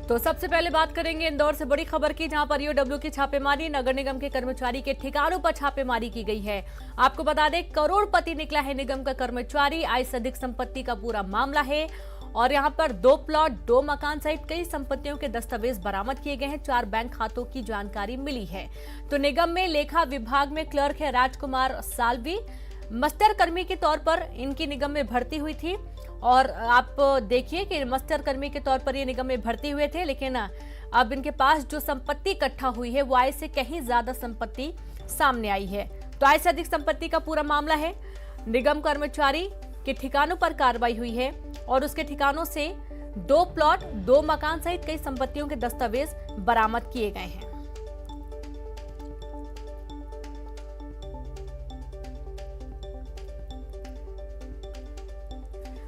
तो सबसे पहले बात करेंगे इंदौर से बड़ी खबर की, जहां पर ईओडब्ल्यू की छापेमारी, नगर निगम के कर्मचारी के ठिकानों पर छापेमारी की गई है। आपको बता दें, करोड़पति निकला है निगम का कर्मचारी, आय से अधिक संपत्ति का पूरा मामला है। और यहां पर 2 प्लॉट, 2 मकान सहित कई संपत्तियों के दस्तावेज बरामद किए गए हैं। 4 बैंक खातों की जानकारी मिली है। तो निगम में लेखा विभाग में क्लर्क है राजकुमार साल्वी, मस्टर कर्मी के तौर पर इनकी निगम में भर्ती हुई थी। और आप देखिए कि मस्टर कर्मी के तौर पर ये निगम में भर्ती हुए थे, लेकिन अब इनके पास जो संपत्ति इकट्ठा हुई है वो आय से कहीं ज्यादा संपत्ति सामने आई है। तो आय से अधिक संपत्ति का पूरा मामला है। निगम कर्मचारी के ठिकानों पर कार्रवाई हुई है और उसके ठिकानों से 2 प्लॉट, 2 मकान सहित कई संपत्तियों के दस्तावेज बरामद किए गए हैं।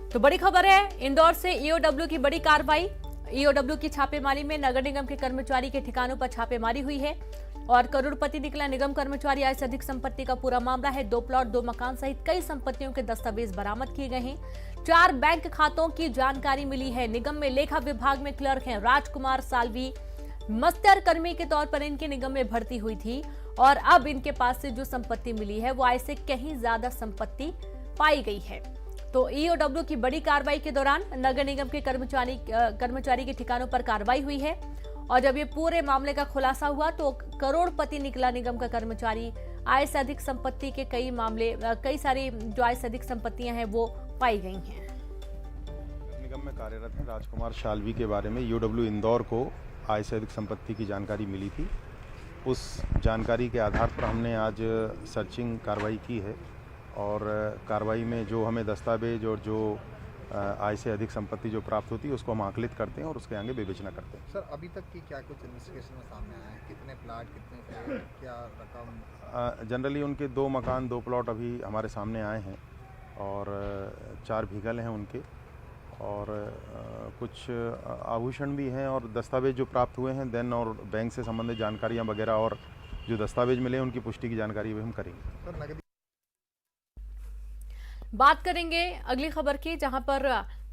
तो बड़ी खबर है इंदौर से, ईओडब्ल्यू की बड़ी कार्रवाई। ईओडब्ल्यू की छापेमारी में नगर निगम के कर्मचारी के ठिकानों पर छापेमारी हुई है और करोड़पति निकला निगम कर्मचारी, आय से अधिक संपत्ति का पूरा मामला है। 2 प्लॉट, 2 मकान सहित कई संपत्तियों के दस्तावेज बरामद किए गए हैं। 4 बैंक खातों की जानकारी मिली है। निगम में लेखा विभाग में क्लर्क हैं राजकुमार साल्वी, मस्टर कर्मी के तौर पर इनकी निगम में भर्ती हुई थी और अब इनके पास से जो संपत्ति मिली है वो आय से कहीं ज्यादा संपत्ति पाई गई है। तो ईओडब्ल्यू की बड़ी कार्रवाई के दौरान नगर निगम के कर्मचारी के ठिकानों पर कार्रवाई हुई है और जब ये पूरे मामले का खुलासा हुआ तो करोड़पति निकला निगम का कर्मचारी, आय से अधिक संपत्ति के कई सारी जो आय से अधिक संपत्तियां हैं वो पाई गई हैं। निगम में कार्यरत हैं राजकुमार साल्वी के बारे में ईओडब्ल्यू इंदौर को आय से अधिक संपत्ति की जानकारी मिली थी। उस जानकारी के आधार पर हमने आज सर्चिंग कार्रवाई की है और कार्रवाई में जो हमें दस्तावेज और जो आय से अधिक संपत्ति जो प्राप्त होती है उसको हम आकलित करते हैं और उसके आगे विवेचना करते हैं। सर, अभी तक की क्या कुछ इन्वेस्टिगेशन में सामने आया है? कितने प्लाट, कितने फ्लैट, क्या रकम? जनरली उनके 2 मकान 2 प्लॉट अभी हमारे सामने आए हैं और 4 व्हीकल हैं उनके और कुछ आभूषण भी हैं और दस्तावेज जो प्राप्त हुए हैं देन और बैंक से संबंधित जानकारियाँ वगैरह और जो दस्तावेज मिले उनकी पुष्टि की जानकारी भी हम करेंगे। सर, बात करेंगे अगली खबर की, जहां पर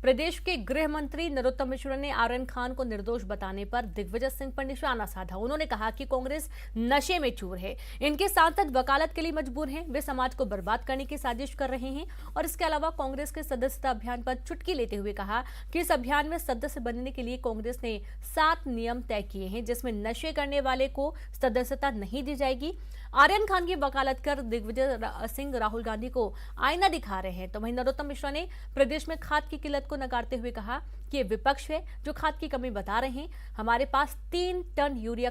प्रदेश के गृह मंत्री नरोत्तम मिश्रा ने आर्यन खान को निर्दोष बताने पर दिग्विजय सिंह पर निशाना साधा। उन्होंने कहा कि कांग्रेस नशे में चूर है, इनके सांसद वकालत के लिए मजबूर हैं, वे समाज को बर्बाद करने की साजिश कर रहे हैं। और इसके अलावा कांग्रेस के सदस्यता अभियान पर चुटकी लेते हुए कहा कि इस अभियान में सदस्य बनने के लिए कांग्रेस ने 7 नियम तय किए हैं, जिसमें नशे करने वाले को सदस्यता नहीं दी जाएगी। आर्यन खान की वकालत कर दिग्विजय सिंह राहुल गांधी को आईना दिखा रहे हैं। तो वहीं नरोत्तम मिश्रा ने प्रदेश में खाद की किल्लत को नकारते हुए कहा कि ये विपक्ष है जो खाद की कमी बता रहे हैं। हमारे पास 3 टन यूरिया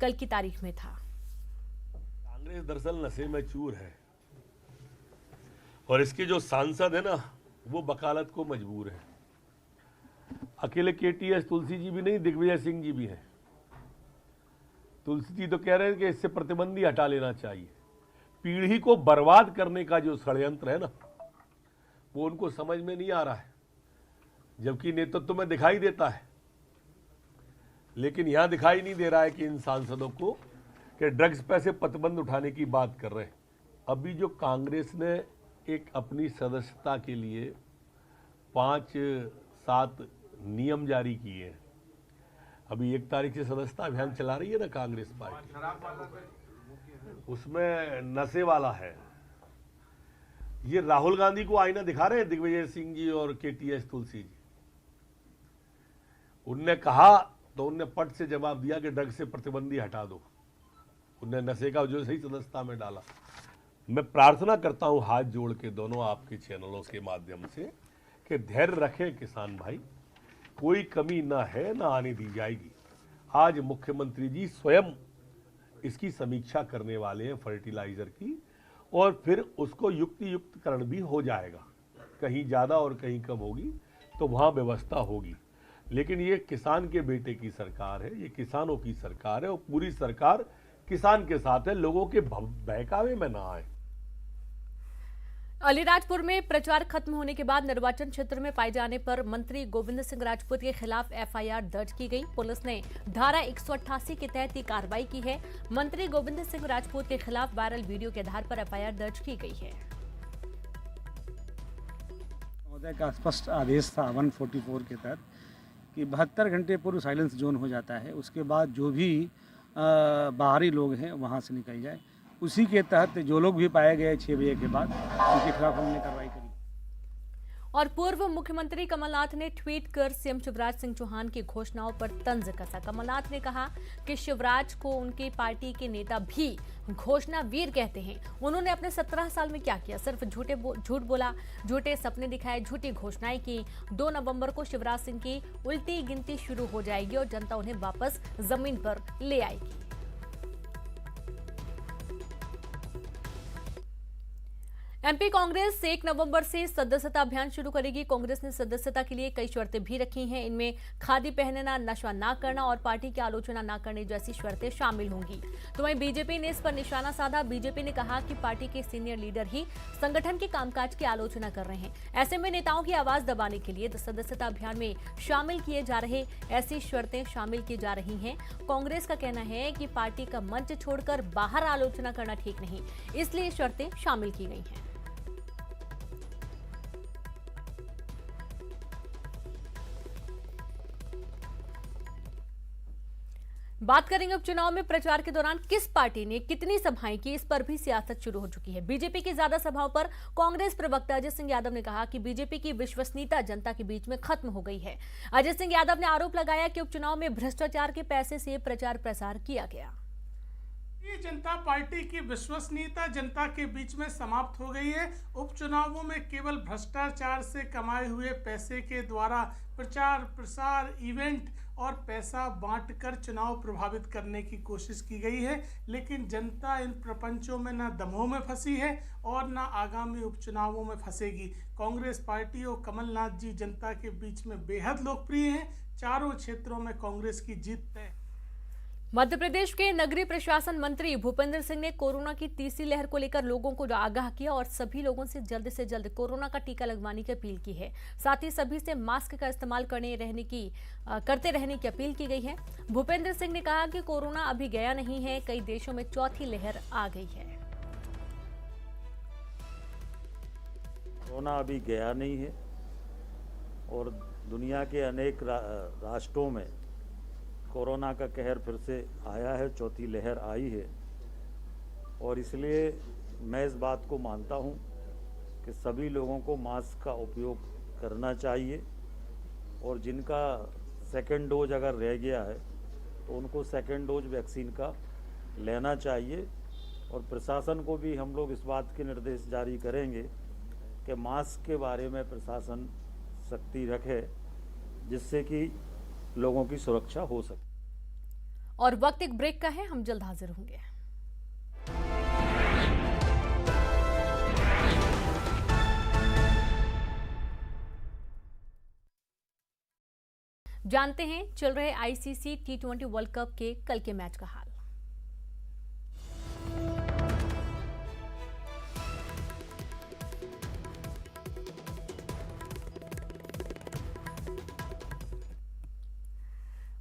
कल की तारीख में था। कांग्रेस दरअसल नशे में चूर है और इसके जो सांसद है ना वो वकालत को मजबूर है। अकेले केटीएस तुलसी जी भी नहीं, दिग्विजय सिंह जी भी हैं। तुलसी जी तो कह रहे हैं कि इससे प्रतिबंधी हटा लेना चाहिए। पीढ़ी को बर्बाद करने का जो षड्यंत्र है ना वो उनको समझ में नहीं आ रहा है, जबकि नेतृत्व में दिखाई देता है। लेकिन यहां दिखाई नहीं दे रहा है कि इन सांसदों को कि ड्रग्स पे से प्रतिबंध उठाने की बात कर रहे हैं। अभी जो कांग्रेस ने एक अपनी सदस्यता के लिए 5-7 नियम जारी किए हैं। अभी 1 तारीख से सदस्यता अभियान चला रही है ना कांग्रेस पार्टी, उसमें नशे वाला है। ये राहुल गांधी को आईना दिखा रहे हैं दिग्विजय सिंह जी और केटीएस तुलसी जी। उनने कहा तो उनने पट से जवाब दिया कि ड्रग्स से प्रतिबंधी हटा दो। उनने नशे का जो सही सदस्यता में डाला। मैं प्रार्थना करता हूं हाथ जोड़ के दोनों आपके चैनलों के माध्यम से कि धैर्य रखें किसान भाई, कोई कमी ना है ना आने दी जाएगी। आज मुख्यमंत्री जी स्वयं इसकी समीक्षा करने वाले हैं फर्टिलाइजर की, और फिर उसको युक्तिकरण भी हो जाएगा। कहीं ज़्यादा और कहीं कम होगी तो वहाँ व्यवस्था होगी। लेकिन ये किसान के बेटे की सरकार है, ये किसानों की सरकार है और पूरी सरकार किसान के साथ है। लोगों के बहकावे में ना आए। अलीराजपुर में प्रचार खत्म होने के बाद निर्वाचन क्षेत्र में पाए जाने पर मंत्री गोविंद सिंह राजपूत के खिलाफ एफआईआर दर्ज की गई। पुलिस ने धारा 188 के तहत ये कार्रवाई की है। मंत्री गोविंद सिंह राजपूत के खिलाफ वायरल वीडियो के आधार पर एफआईआर दर्ज की गई है। महोदय का स्पष्ट आदेश था 144 के तहत कि 72 घंटे पूर्व साइलेंस जोन हो जाता है, उसके बाद जो भी बाहरी लोग हैं वहाँ से निकल जाए। उसी के तहत जो लोग भी पाए गए 6 बजे के बाद उनके खिलाफ हमने कार्रवाई करी। और पूर्व मुख्यमंत्री कमलनाथ ने ट्वीट कर सीएम शिवराज सिंह चौहान की घोषणाओं पर तंज कसा। कमलनाथ ने कहा कि शिवराज को उनकी पार्टी के नेता भी घोषणा वीर कहते हैं। उन्होंने अपने 17 साल में क्या किया? सिर्फ झूठ बोला, झूठे सपने दिखाए, झूठी घोषणाएं की। 2 नवंबर को शिवराज सिंह की उल्टी गिनती शुरू हो जाएगी और जनता उन्हें वापस जमीन पर ले आएगी। एमपी कांग्रेस 1 नवंबर से सदस्यता अभियान शुरू करेगी। कांग्रेस ने सदस्यता के लिए कई शर्तें भी रखी हैं। इनमें खादी पहनना, नशा ना करना और पार्टी की आलोचना ना करने जैसी शर्तें शामिल होंगी। तो वहीं बीजेपी ने इस पर निशाना साधा। बीजेपी ने कहा कि पार्टी के सीनियर लीडर ही संगठन के कामकाज की आलोचना कर रहे हैं। ऐसे में नेताओं की आवाज दबाने के लिए सदस्यता अभियान में शामिल किए जा रहे ऐसी शर्तें शामिल की जा रही हैं। कांग्रेस का कहना है कि पार्टी का मंच छोड़कर बाहर आलोचना करना ठीक नहीं, इसलिए शर्तें शामिल की गई हैं। बात करेंगे उपचुनाव में प्रचार के दौरान किस पार्टी ने कितनी सभाएं की, इस पर भी सियासत शुरू हो चुकी है। बीजेपी की ज्यादा सभाओं पर कांग्रेस प्रवक्ता अजय सिंह यादव ने कहा कि बीजेपी की विश्वसनीयता जनता के बीच में खत्म हो गई है। अजय सिंह यादव ने आरोप लगाया कि उपचुनाव में भ्रष्टाचार के पैसे से प्रचार प्रसार किया गया। जनता पार्टी की विश्वसनीयता जनता के बीच में समाप्त हो गई है। उपचुनावों में केवल भ्रष्टाचार से कमाए हुए पैसे के द्वारा प्रचार प्रसार, इवेंट और पैसा बांटकर चुनाव प्रभावित करने की कोशिश की गई है। लेकिन जनता इन प्रपंचों में न दमों में फंसी है और न आगामी उपचुनावों में फंसेगी। कांग्रेस पार्टी और कमलनाथ जी जनता के बीच में बेहद लोकप्रिय हैं। चारों क्षेत्रों में कांग्रेस की जीत तय। मध्य प्रदेश के नगरीय प्रशासन मंत्री भूपेंद्र सिंह ने कोरोना की तीसरी लहर को लेकर लोगों को आगाह किया और सभी लोगों से जल्द कोरोना का टीका लगवाने की अपील की है। साथ ही सभी से मास्क का इस्तेमाल करते रहने की अपील की गई है। भूपेंद्र सिंह ने कहा कि कोरोना अभी गया नहीं है, कई देशों में चौथी लहर आ गई है। कोरोना अभी गया नहीं है और दुनिया के अनेक राष्ट्रों में कोरोना का कहर फिर से आया है, चौथी लहर आई है। और इसलिए मैं इस बात को मानता हूं कि सभी लोगों को मास्क का उपयोग करना चाहिए और जिनका सेकेंड डोज अगर रह गया है तो उनको सेकेंड डोज वैक्सीन का लेना चाहिए। और प्रशासन को भी हम लोग इस बात के निर्देश जारी करेंगे कि मास्क के बारे में प्रशासन सख्ती रखे, जिससे कि लोगों की सुरक्षा हो सके। और वक्त एक ब्रेक का है, हम जल्द हाजिर होंगे। जानते हैं चल रहे आईसीसी T20 वर्ल्ड कप के कल के मैच का हाल।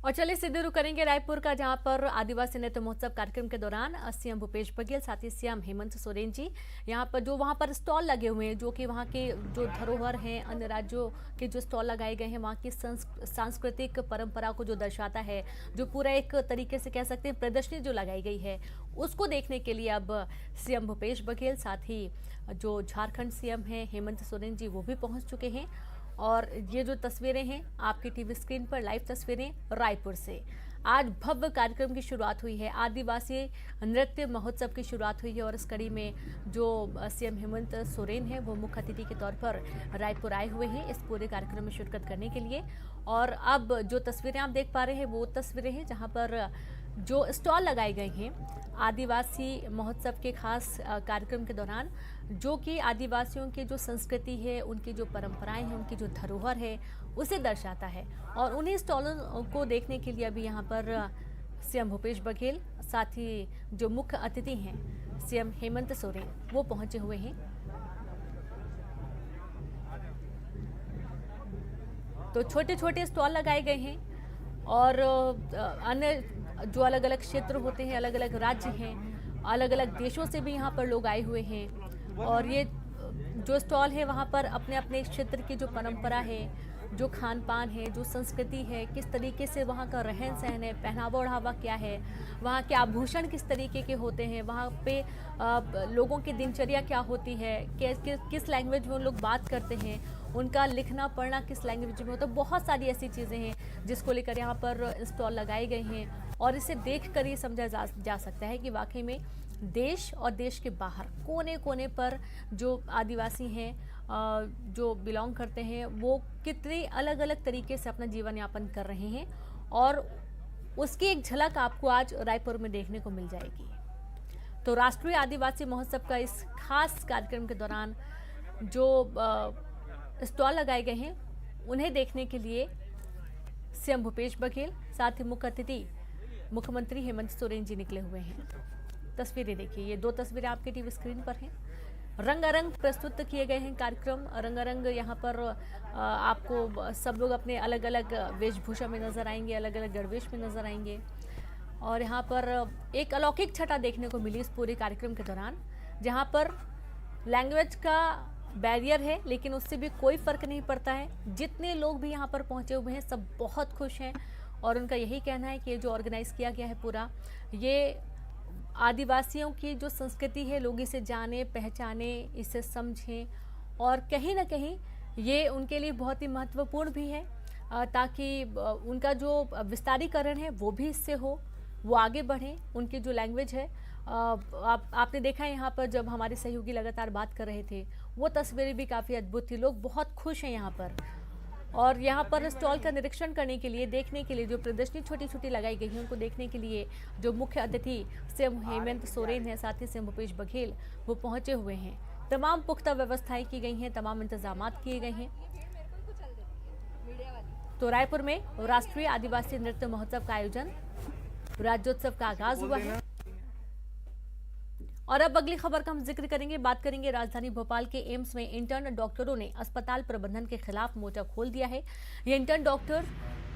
और चलिए सीधे रुक करेंगे रायपुर का, जहां पर आदिवासी नृत्य महोत्सव कार्यक्रम के दौरान सीएम भूपेश बघेल साथ ही सीएम हेमंत सोरेन जी यहां पर वहां पर स्टॉल लगे हुए हैं, जो कि वहां के जो धरोहर हैं, अन्य राज्यों के जो स्टॉल लगाए गए हैं, वहां की सांस्कृतिक परंपरा को जो दर्शाता है, जो पूरा एक तरीके से कह सकते हैं प्रदर्शनी जो लगाई गई है, उसको देखने के लिए अब सीएम भूपेश बघेल साथ ही जो झारखंड सीएम हैं हेमंत सोरेन जी वो भी पहुँच चुके हैं। और ये जो तस्वीरें हैं आपकी टीवी स्क्रीन पर, लाइव तस्वीरें रायपुर से। आज भव्य कार्यक्रम की शुरुआत हुई है, आदिवासी नृत्य महोत्सव की शुरुआत हुई है और इस कड़ी में जो सीएम हेमंत सोरेन हैं वो मुख्य अतिथि के तौर पर रायपुर आए हुए हैं इस पूरे कार्यक्रम में शिरकत करने के लिए। और अब जो तस्वीरें आप देख पा रहे हैं वो तस्वीरें हैं जहाँ पर जो स्टॉल लगाए गए हैं आदिवासी महोत्सव के खास कार्यक्रम के दौरान, जो कि आदिवासियों की जो संस्कृति है, उनकी जो परंपराएं हैं, उनकी जो धरोहर है उसे दर्शाता है। और उन्हीं स्टॉलों को देखने के लिए अभी यहाँ पर सीएम भूपेश बघेल साथ ही जो मुख्य अतिथि हैं सीएम हेमंत सोरेन वो पहुंचे हुए हैं। तो छोटे छोटे स्टॉल लगाए गए हैं और अन्य जो अलग अलग क्षेत्र होते हैं, अलग अलग राज्य हैं, अलग अलग देशों से भी यहाँ पर लोग आए हुए हैं। और ये जो स्टॉल है वहाँ पर अपने अपने क्षेत्र की जो परंपरा है, जो खान पान है, जो संस्कृति है, किस तरीके से वहाँ का रहन सहन है, पहनावा ओढ़ावा क्या है, वहाँ के आभूषण किस तरीके के होते हैं, वहाँ पे लोगों की दिनचर्या क्या होती है, किस लैंग्वेज में वो लोग बात करते हैं, उनका लिखना पढ़ना किस लैंग्वेज में होता है। बहुत सारी ऐसी चीज़ें हैं जिसको लेकर यहाँ पर स्टॉल लगाए गए हैं और इसे देख कर ये समझा जा सकता है कि वाकई में देश और देश के बाहर कोने कोने पर जो आदिवासी हैं, जो बिलोंग करते हैं, वो कितने अलग अलग तरीके से अपना जीवन यापन कर रहे हैं और उसकी एक झलक आपको आज रायपुर में देखने को मिल जाएगी। तो राष्ट्रीय आदिवासी महोत्सव का इस खास कार्यक्रम के दौरान जो स्टॉल लगाए गए हैं उन्हें देखने के लिए सीएम भूपेश बघेल साथ ही मुख्य अतिथि मुख्यमंत्री हेमंत सोरेन जी निकले हुए हैं। तस्वीरें देखिए, ये 2 तस्वीरें आपके टीवी स्क्रीन पर हैं। रंगारंग प्रस्तुत किए गए हैं कार्यक्रम, रंगारंग यहाँ पर आपको सब लोग अपने अलग अलग वेशभूषा में नजर आएंगे, अलग अलग गणवेश में नजर आएंगे और यहाँ पर एक अलौकिक छटा देखने को मिली इस पूरे कार्यक्रम के दौरान, जहाँ पर लैंग्वेज का बैरियर है लेकिन उससे भी कोई फर्क नहीं पड़ता है। जितने लोग भी यहाँ पर पहुँचे हुए हैं सब बहुत खुश हैं और उनका यही कहना है कि ये जो ऑर्गेनाइज किया गया है पूरा, ये आदिवासियों की जो संस्कृति है लोग इसे जाने पहचाने, इसे समझें और कहीं ना कहीं ये उनके लिए बहुत ही महत्वपूर्ण भी है ताकि उनका जो विस्तारीकरण है वो भी इससे हो, वो आगे बढ़ें। उनकी जो लैंग्वेज है आपने देखा है यहाँ पर जब हमारे सहयोगी लगातार बात कर रहे थे वो तस्वीरें भी काफ़ी अद्भुत थी। लोग बहुत खुश हैं यहाँ पर और यहाँ पर स्टॉल का निरीक्षण करने के लिए, देखने के लिए, जो प्रदर्शनी छोटी छोटी लगाई गई है उनको देखने के लिए जो मुख्य अतिथि सीएम हेमंत सोरेन है साथ ही सीएम भूपेश बघेल वो पहुँचे हुए हैं। तमाम पुख्ता व्यवस्थाएं की गई हैं, तमाम इंतजाम किए गए हैं। तो रायपुर में राष्ट्रीय आदिवासी नृत्य महोत्सव का आयोजन, राज्योत्सव का आगाज हुआ है। और अब अगली खबर का हम जिक्र करेंगे, बात करेंगे राजधानी भोपाल के एम्स में इंटर्न डॉक्टरों ने अस्पताल प्रबंधन के खिलाफ मोर्चा खोल दिया है। ये इंटर्न डॉक्टर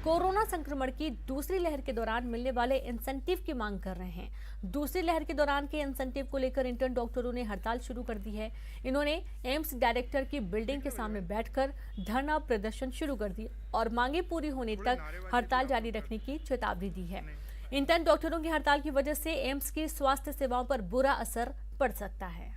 कोरोना संक्रमण की दूसरी लहर के दौरान मिलने वाले इंसेंटिव की मांग कर रहे हैं। दूसरी लहर के दौरान के इंसेंटिव को लेकर इंटर्न डॉक्टरों ने हड़ताल शुरू कर दी है। इन्होंने एम्स डायरेक्टर की बिल्डिंग के सामने बैठकर धरना प्रदर्शन शुरू कर दी और मांगे पूरी होने तक हड़ताल जारी रखने की चेतावनी दी है। इंटर्न डॉक्टरों की हड़ताल की वजह से एम्स की स्वास्थ्य सेवाओं पर बुरा असर पड़ सकता है।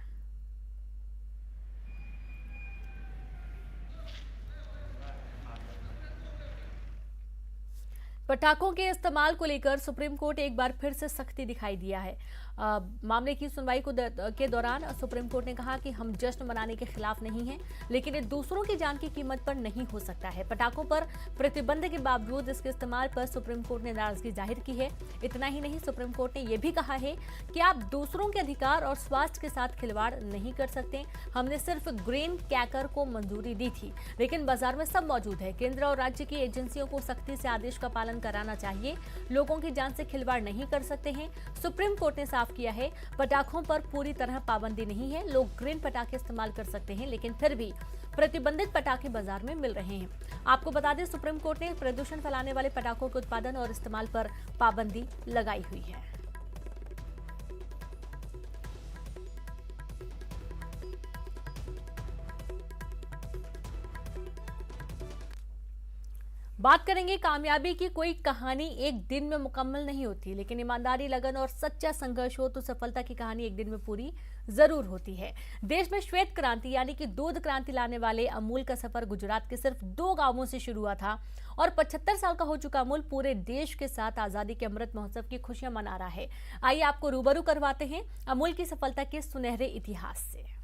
पटाखों के इस्तेमाल को लेकर सुप्रीम कोर्ट एक बार फिर से सख्ती दिखाई दिया है। मामले की सुनवाई के दौरान सुप्रीम कोर्ट ने कहा कि हम जश्न मनाने के खिलाफ नहीं हैं, लेकिन ये दूसरों की जान की कीमत पर नहीं हो सकता है। पटाखों पर प्रतिबंध के बावजूद इसके इस्तेमाल पर सुप्रीम कोर्ट ने नाराजगी जाहिर की है। इतना ही नहीं, सुप्रीम कोर्ट ने यह भी कहा है कि आप दूसरों के अधिकार और स्वास्थ्य के साथ खिलवाड़ नहीं कर सकते। हमने सिर्फ ग्रीन क्रैकर को मंजूरी दी थी, लेकिन बाजार में सब मौजूद है। केंद्र और राज्य की एजेंसियों को सख्ती से आदेश का पालन कराना चाहिए। लोगों की जान से खिलवाड़ नहीं कर सकते हैं। सुप्रीम कोर्ट ने साफ किया है, पटाखों पर पूरी तरह पाबंदी नहीं है। लोग ग्रीन पटाखे इस्तेमाल कर सकते हैं, लेकिन फिर भी प्रतिबंधित पटाखे बाजार में मिल रहे हैं। आपको बता दें, सुप्रीम कोर्ट ने प्रदूषण फैलाने वाले पटाखों के उत्पादन और इस्तेमाल पर पाबंदी लगाई हुई है। बात करेंगे कामयाबी की। कोई कहानी एक दिन में मुकम्मल नहीं होती, लेकिन ईमानदारी, लगन और सच्चा संघर्ष हो तो सफलता की कहानी एक दिन में पूरी जरूर होती है। देश में श्वेत क्रांति यानी कि दूध क्रांति लाने वाले अमूल का सफर गुजरात के सिर्फ 2 गांवों से शुरू हुआ था और 75 साल का हो चुका अमूल पूरे देश के साथ आजादी के अमृत महोत्सव की खुशियां मना रहा है। आइए आपको रूबरू करवाते हैं अमूल की सफलता के सुनहरे इतिहास से।